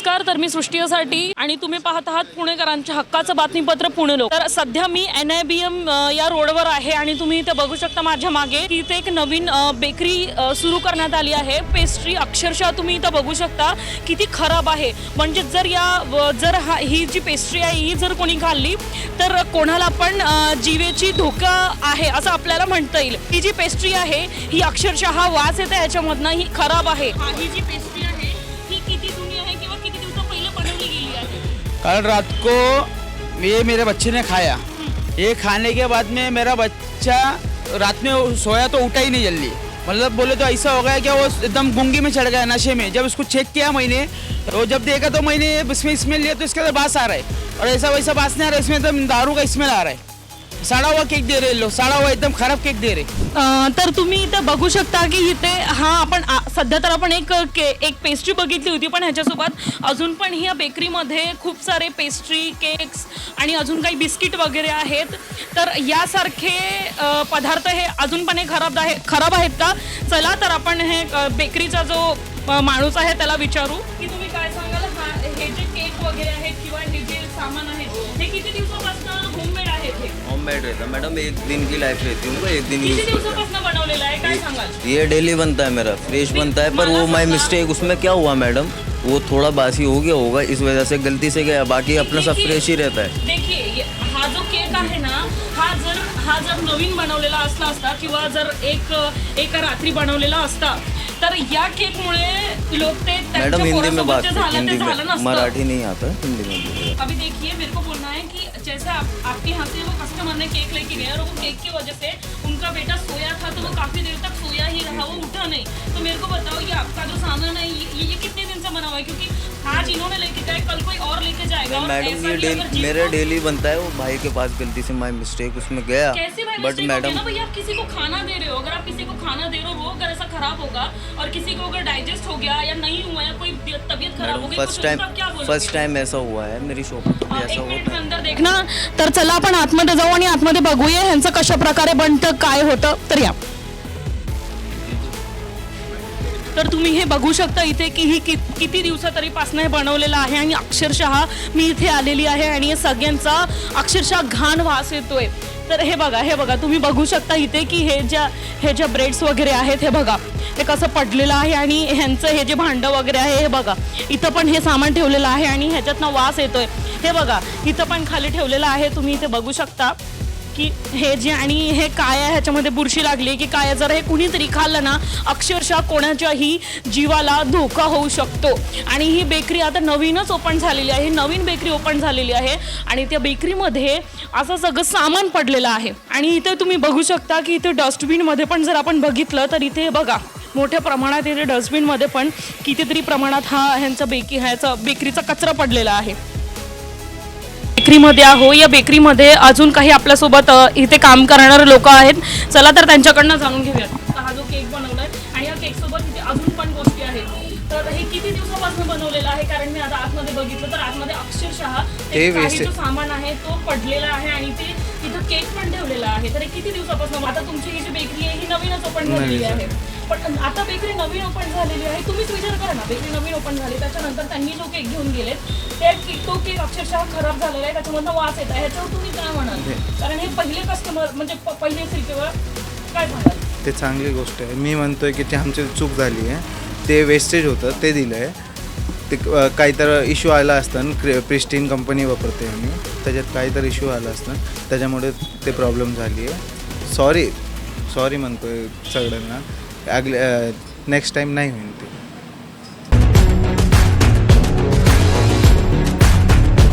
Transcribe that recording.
नमस्कार, तर मी सृष्टीसाठी आणि तुम्ही पाहत आहात पुणेकरांच्या हक्काचं बातमीपत्र पुणे लोक। तर सध्या मी NIBM या रोडवर आहे आणि तुम्ही इथे बघू शकता माझ्या मागे की इथे एक नवीन बेकरी सुरू करण्यात आली आहे। पेस्ट्री अक्षरशः तुम्ही इथे बघू शकता किती खराब आहे। म्हणजे जर ही जी पेस्ट्री आहे ही जर कोणी खाल्ली तर कोणाला पण जीवेची धोका आहे असं आपल्याला म्हणता येईल। ही जी पेस्ट्री आहे ही अक्षरशः हा वास येतो याच्यामधनं, ही खराब आहे। ही जी पेस्ट्री आहे ही किती जुनी आहे किंवा किती दिवसा पहिले बनवली गेली आहे? कल रात को ये मेरे बच्चे ने खाया। ये खाने के बाद में मेरा बच्चा रात में सोया तो उठा ही नहीं जल्दी, मतलब बोले तो ऐसा हो गया कि वो एकदम गुंगी में चढ़ गया नशे में। जब उसको चेक किया मैंने, तो जब देखा तो मैंने इसमें स्मेल लिया तो इसके अंदर बास आ रहा है और ऐसा वैसा बास नहीं आ रहा है, इसमें एकदम दारू का स्मेल आ रहा है। सड़ा हुआ केक दे रहे लोग, सड़ा हुआ एकदम खराब केक दे रहे। तर तुम्ही इथे बघू शकता की इथे आपण सध्या तर आपण एक पेस्ट्री बघितली होती, पण ह्याच्यासोबत अजून पण ह्या बेकरीमध्ये खूप सारे पेस्ट्री केक्स आणि अजून काही बिस्किट वगैरे आहेत। तर यासारखे पदार्थ हे अजून पण खराब आहेत का? चला तर आपण हे बेकरीचा जो माणूस आहे त्याला विचारू की तुम्ही काय सांगाल। हे जे केक वगैरे आहेत किंवा हे जे सामान आहे हे किती दिवसापासून होममेड आहेत? हे होममेड रहता है मैडम, एक दिन की लाइफ रहती है, उनको एक दिन यूज किती करते हैं। दिवसापासून बनवलेला आहे काय सांगाल? ये डेली बनता है मेरा, फ्रेश बनता है। पर वो माय मिस्टेक, उसमें क्या हुआ मैडम, वो थोड़ा बासी हो गया होगा, इस वजह से गलती से गया, बाकी अपना सब फ्रेश ही रहता है। देखिए हा जो केक आहे ना, हा जर नवीन बनवलेला असता किंवा जर एक रात्री बनवलेला असता तर या केकमुळे लोग ते मैडम हिंदी में बात झालं हिंदी ते झालं में, नसतं। मराठी नहीं आता, हिंदी में। अभी देखिए मेरे को बोलना है कि जैसे आपके यहाँ से वो कस्टमर ने केक लेके गया और वो केक की वजह से उनका बेटा सोया था तो वो काफी देर तक सोया ही रहा, वो उठा नहीं। तो मेरे को बताओ ये आपका जो सामान है ये कितने दिन से बना हुआ है? क्योंकि आज इन्होंने लेके गए, कल कोई और लेके जाएगा। और मैडम ऐसा ये भी अगर जिनको- मेरा डेली बनता है, वो भाई के पास गलती से माय मिस्टेक उसमें गया। कैसे भाई बट मिस्टेक मैडम होगी ना भाई, आप किसी को खाना दे रहे हो, अगर आप किसी को खाना दे रहे हो वो अगर ऐसा खराब होगा और किसी को अगर डाइजेस्ट हो गया या नहीं हुआ या कोई तबीयत खराब हो गई फर्स्ट टाइम ऐसा हुआ है मेरी शॉप पर, ऐसा एक होता मिनिट है। अंदर देखना। तर चला आपण आतमध्ये जाऊ आणि आतमध्ये बघूया ह्यांचं कशा प्रकारे बनतं, काय होतं। तर या, तर तुम्ही हे बघू शकता इथे की ही किती दिवसातरीपासून हे बनवलेलं आहे आणि अक्षरशः मी इथे आलेली आहे आणि हे सगळ्यांचा अक्षरशः घाण वास येतोय। तर हे बघा तुम्ही बघू शकता इथे की हे ज्या ब्रेड्स वगैरे आहेत हे बघा हे कसं पडलेलं आहे आणि ह्यांचं हे जे भांडं वगैरे आहे हे बघा इथं पण हे सामान ठेवलेलं आहे आणि ह्याच्यातनं वास येतोय। हे बघा इथं पण खाली ठेवलेलं आहे, तुम्ही इथे बघू शकता की हे जे आणि हे काय आहे, ह्याच्यामध्ये बुरशी लागली की काय, जर हे कुणीतरी खाल्लं ना अक्षरशः कोणाच्याही जीवाला धोका होऊ शकतो। आणि ही बेकरी आता नवीनच ओपन झालेली आहे, नवीन बेकरी ओपन झालेली आहे आणि त्या बेकरीमध्ये असं सगळं सामान पडलेलं आहे। आणि इथे तुम्ही बघू शकता की इथे डस्टबिनमध्ये पण जर आपण बघितलं तर इथे बघा मोठ्या प्रमाणात इथे डस्टबिनमध्ये पण कितीतरी प्रमाणात ह्यांचा बेकरीचा कचरा पडलेला आहे। बेकरीमध्ये आहो, या बेकरीमध्ये अजून काही आपल्यासोबत इथे काम करणारे लोक आहेत। चला तर त्यांच्याकडनं जाणून घेऊयात। हा जो केक बनवलाय आणि या केक सोबत इथे अजून पण गोष्टी आहेत, तर हे किती दिवसापासून बनवलेलं आहे? कारण मी आता आतमध्ये बघितलं तर आतमध्ये अक्षरशः ते काही जो सामान आहे तो पडलेला आहे आणि ते तिथं केक पण ठेवलेला आहे। तर हे किती दिवसापासून? आता तुमची ही जी बेकरी आहे ही नवीनच ओपन झालेली आहे, पण आता बेकरी नवीन ओपन झालेली आहे, तुम्हीच विचार करा ना, बेकरी नवीन ओपन झाली त्याच्यानंतर त्यांनी जो केक घेऊन गेलेत तो केक अक्षरशः खराब झालेला आहे, त्याच्यामधनं वास येत आहे। ह्याच्यावर तुम्ही काय म्हणाल? कारण हे पहिले कस्टमर म्हणजे पहिले असेल तेव्हा काय म्हणाल? ते चांगली गोष्ट आहे। मी म्हणतोय की ते आमची चूक झाली आहे, ते वेस्टेज होतं ते दिलं आहे। ते काहीतरी इश्यू आला असतं, प्रिस्टीन कंपनी वापरते आम्ही, त्याच्यात काहीतरी इश्यू आला असतं त्याच्यामुळे ते प्रॉब्लेम झाली आहे। सॉरी म्हणतोय सगळ्यांना, नेक्स्ट टाईम नाही होईल ते।